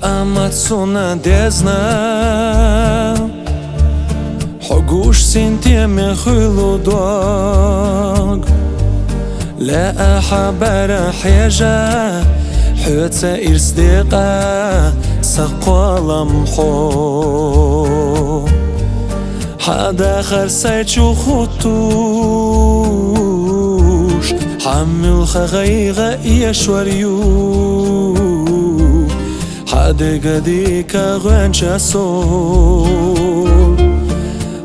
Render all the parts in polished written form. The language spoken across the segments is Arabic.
Amatsuna dezna Hogush sinti me khyllu dog La habara hija Hütse irsdiqa Saqalam ho Hada kharsay chukhtush Hamil khagayga yashwariyu حدقديك غنشا صول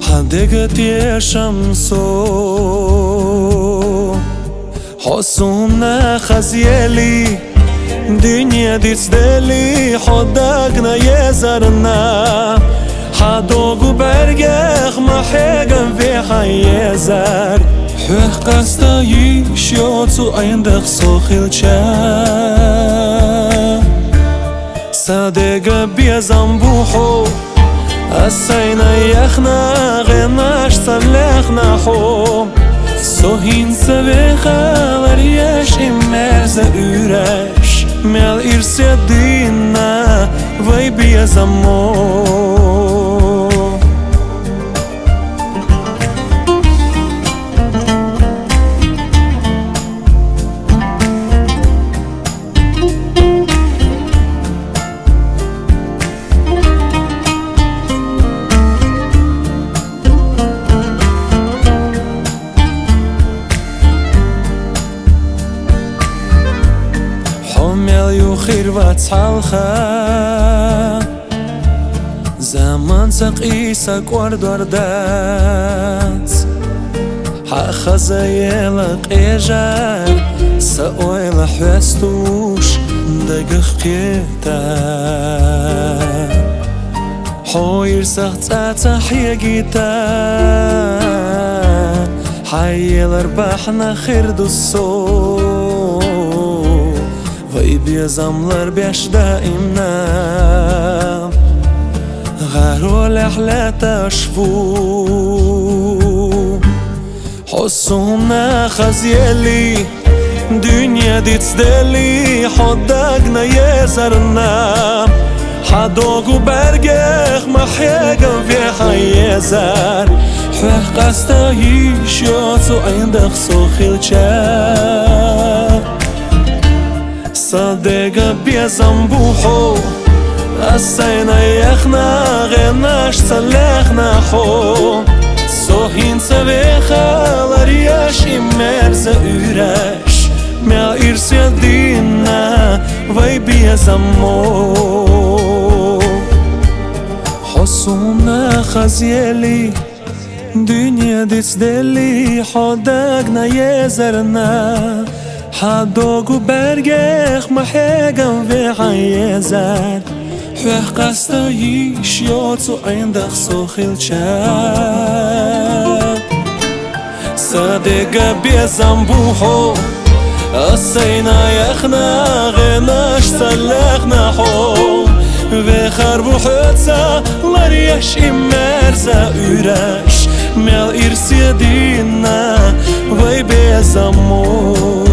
حدقدي شمسو حسونا خزيلي دنيا دي تسدلي حدقنا يزرنا حدوغو برگخ محيقن في حيزر حوح قستا يشيوتو عندك صوخيل صدق بيزنبوحو السينا يخنا غناش صلخنا حو سوهين سبخا ورياش إمرز أوراش مال إرسي دينا وي بيزنمو خير واتحالخا زمان سقيسك وردوردات حاخا زيلق إيجار سأويل حوستوش دقخ كيتا حوير سخطاتا حيقيتا حيل أرباحنا خير دوسو Vay biyazamlar beş daimna Gharol أحلى تشفو حسونا خزيلي دنيا دي تسدلي حدقنا يزرنا حدوغو برگخ محيقن في حيزر حوح قستا يشيوتو عندك صوخيل صدق بيزنبوحو السينا يخنا غناش صلخنا حو سوهين سبخا ورياش إمرز أوراش ما إرسي دينا وي بيزنمو حسونا خزيلي دنيا دي تسدلي حدقنا يزرنا حدوغو برگخ محيقن في حيزر حوح قستا يشيوتو عندك صوخيل صدق بيزنبوحو السينا يخنا غناش صلخنا حو وخربو حتسا لرياش إمرزا أوراش مال إرسي دينا وي بيزنمو